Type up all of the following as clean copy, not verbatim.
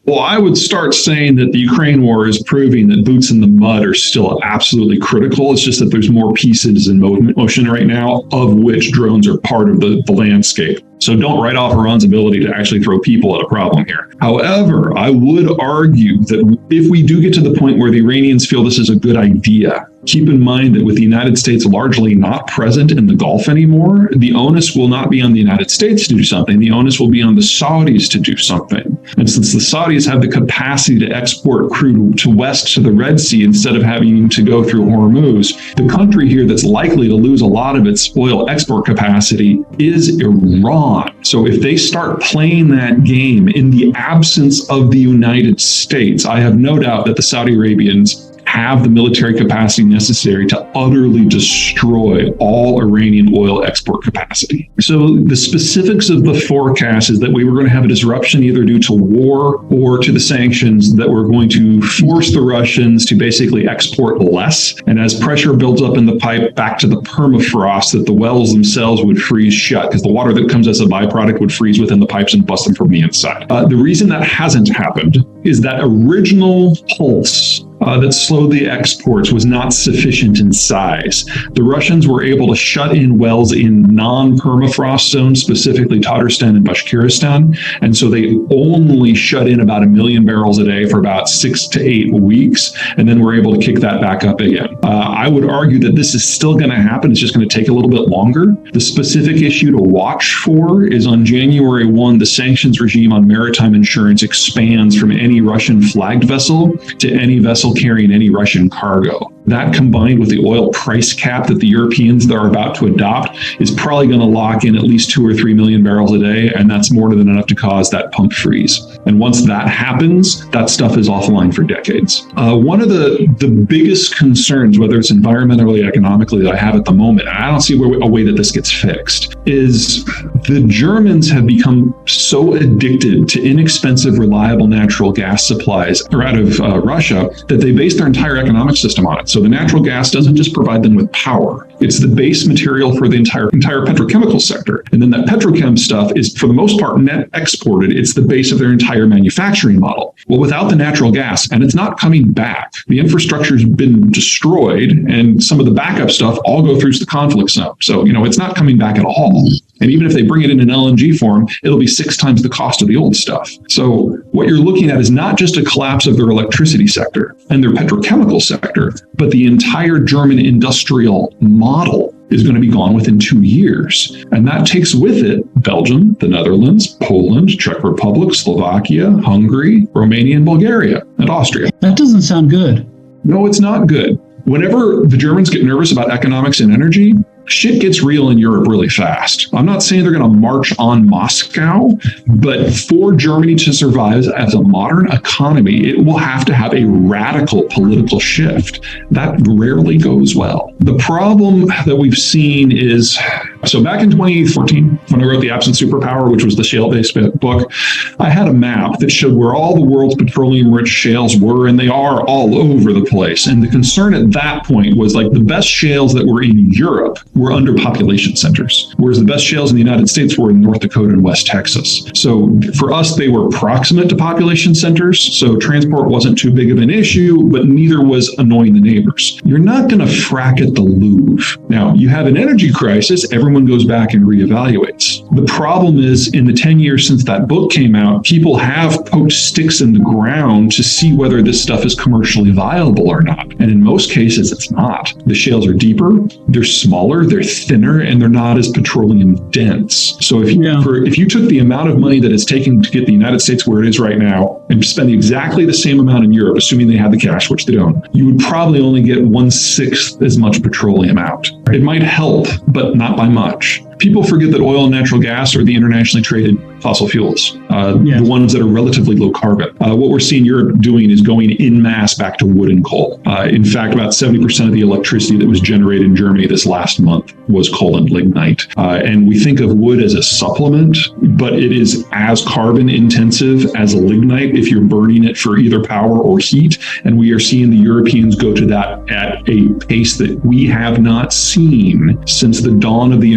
Well, I would start saying that the Ukraine war is proving that boots in the mud are still absolutely critical. It's just that there's more pieces in motion right now, of which drones are part of the landscape. So don't write off Iran's ability to actually throw people at a problem here. However, I would argue that if we do get to the point where the Iranians feel this is a good idea, keep in mind that with the United States largely not present in the Gulf anymore, the onus will not be on the United States to do something. The onus will be on the Saudis to do something. And since the Saudis have the capacity to export crude to west to the Red Sea instead of having to go through Hormuz, the country here that's likely to lose a lot of its oil export capacity is Iran. So if they start playing that game in the absence of the United States, I have no doubt that the Saudi Arabians have the military capacity necessary to utterly destroy all Iranian oil export capacity. So the specifics of the forecast is that we were going to have a disruption either due to war or to the sanctions that were going to force the Russians to basically export less. And as pressure builds up in the pipe back to the permafrost, that the wells themselves would freeze shut because the water that comes as a byproduct would freeze within the pipes and bust them from the inside. The reason that hasn't happened is that original pulse that slowed the exports was not sufficient in size. The Russians were able to shut in wells in non-permafrost zones, specifically Tatarstan and Bashkiristan, and so they only shut in about 1 million barrels a day for about 6 to 8 weeks, and then were able to kick that back up again. I would argue that this is still going to happen. It's just going to take a little bit longer. The specific issue to watch for is on January 1, the sanctions regime on maritime insurance expands from any Russian flagged vessel to any vessel carrying any Russian cargo. That combined with the oil price cap that the Europeans are about to adopt is probably going to lock in at least 2 or 3 million barrels a day, and that's more than enough to cause that pump freeze. And once that happens, that stuff is offline for decades. One of the biggest concerns, whether it's environmentally or economically, that I have at the moment, and I don't see a way that this gets fixed, is the Germans have become so addicted to inexpensive, reliable natural gas supplies out of Russia that they base their entire economic system on it. So the natural gas doesn't just provide them with power. It's the base material for the entire petrochemical sector. And then that petrochem stuff is, for the most part, net exported. It's the base of their entire manufacturing model. Well, without the natural gas, and it's not coming back, the infrastructure's been destroyed, and some of the backup stuff all go through the conflict zone. So, it's not coming back at all. And even if they bring it in an LNG form, it'll be 6 times the cost of the old stuff. So what you're looking at is not just a collapse of their electricity sector and their petrochemical sector, but the entire German industrial model is going to be gone within 2 years. And that takes with it Belgium, the Netherlands, Poland, Czech Republic, Slovakia, Hungary, Romania, and Bulgaria, and Austria. That doesn't sound good. No, it's not good. Whenever the Germans get nervous about economics and energy, shit gets real in Europe really fast. I'm not saying they're going to march on Moscow, but for Germany to survive as a modern economy, it will have to have a radical political shift. That rarely goes well. The problem that we've seen is, so back in 2014, when I wrote The Absent Superpower, which was the shale-based book, I had a map that showed where all the world's petroleum-rich shales were, and they are all over the place. And the concern at that point was like the best shales that were in Europe were under population centers, whereas the best shales in the United States were in North Dakota and West Texas. So for us, they were proximate to population centers, so transport wasn't too big of an issue, but neither was annoying the neighbors. You're not going to frack at the Louvre. Now, you have an energy crisis, everyone goes back and reevaluates. The problem is, in the 10 years since that book came out, people have poked sticks in the ground to see whether this stuff is commercially viable or not. And in most cases, it's not. The shales are deeper, they're smaller, they're thinner, and they're not as petroleum dense. So if you took the amount of money that it's taking to get the United States where it is right now and spend exactly the same amount in Europe, assuming they have the cash, which they don't, you would probably only get 1/6 as much petroleum out. It might help, but not by much. People forget that oil and natural gas are the internationally traded fossil fuels, the ones that are relatively low carbon. What we're seeing Europe doing is going in mass back to wood and coal. In fact, about 70% of the electricity that was generated in Germany this last month was coal and lignite. And we think of wood as a supplement, but it is as carbon intensive as a lignite if you're burning it for either power or heat. And we are seeing the Europeans go to that at a pace that we have not seen since the dawn of the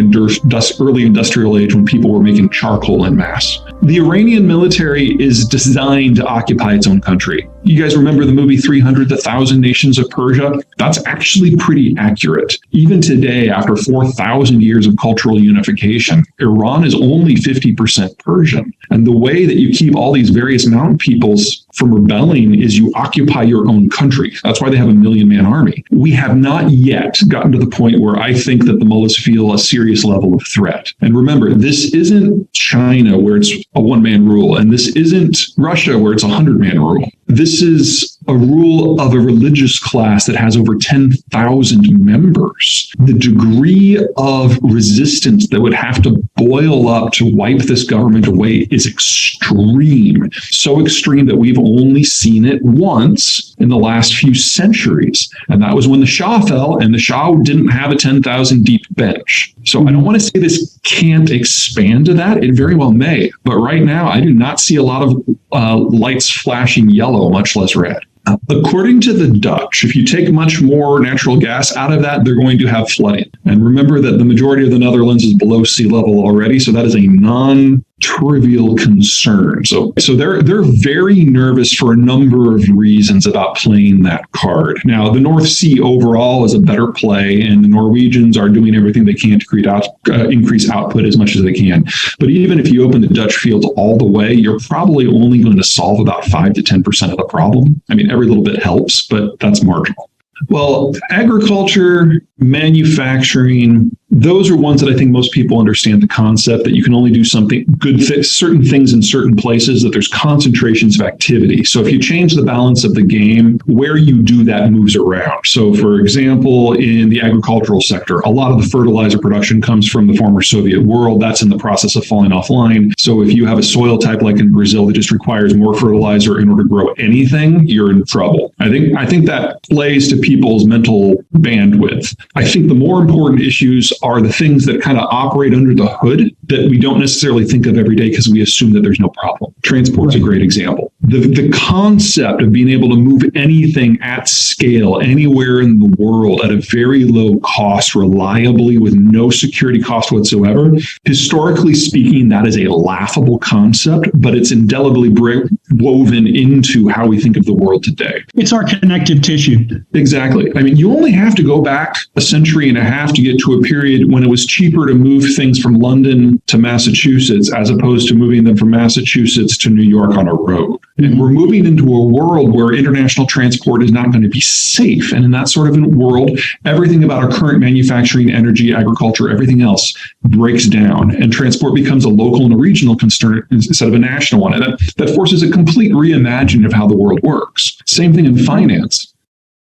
early industrial age, when people were making charcoal en masse. gas. The Iranian military is designed to occupy its own country. You guys remember the movie 300, The Thousand Nations of Persia? That's actually pretty accurate. Even today, after 4,000 years of cultural unification, Iran is only 50% Persian. And the way that you keep all these various mountain peoples from rebelling is you occupy your own country. That's why they have a 1 million-man army. We have not yet gotten to the point where I think that the mullahs feel a serious level of threat. And remember, this isn't China where it's a one-man rule, and this isn't Russia where it's a 100-man rule. This is a rule of a religious class that has over 10,000 members. The degree of resistance that would have to boil up to wipe this government away is extreme. So extreme that we've only seen it once in the last few centuries. And that was when the Shah fell, and the Shah didn't have a 10,000 deep bench. So I don't want to say this can't expand to that. It very well may. But right now, I do not see a lot of lights flashing yellow, much less red. According to the Dutch, if you take much more natural gas out of that, they're going to have flooding. And remember that the majority of the Netherlands is below sea level already, so that is a non-trivial concern. So they're very nervous for a number of reasons about playing that card. Now, the North Sea overall is a better play, and the Norwegians are doing everything they can to increase output as much as they can. But even if you open the Dutch fields all the way, you're probably only going to solve about 5 to 10% of the problem. I mean, every little bit helps, but that's marginal. Well, agriculture, manufacturing, those are ones that I think most people understand the concept that you can only do something good, certain things in certain places, that there's concentrations of activity. So if you change the balance of the game, where you do that moves around. So for example, in the agricultural sector, a lot of the fertilizer production comes from the former Soviet world. That's in the process of falling offline. So if you have a soil type like in Brazil that just requires more fertilizer in order to grow anything, you're in trouble. I think that plays to people's mental bandwidth. I think the more important issues are the things that kind of operate under the hood that we don't necessarily think of every day because we assume that there's no problem. Transport's a great example. The concept of being able to move anything at scale anywhere in the world at a very low cost, reliably, with no security cost whatsoever, historically speaking, that is a laughable concept, but it's indelibly woven into how we think of the world today. It's our connective tissue. Exactly. I mean, you only have to go back a century and a half to get to a period when it was cheaper to move things from London to Massachusetts as opposed to moving them from Massachusetts to New York on a road. And we're moving into a world where international transport is not going to be safe. And in that sort of a world, everything about our current manufacturing, energy, agriculture, everything else breaks down. And transport becomes a local and a regional concern instead of a national one. And that forces a complete reimagining of how the world works. Same thing in finance.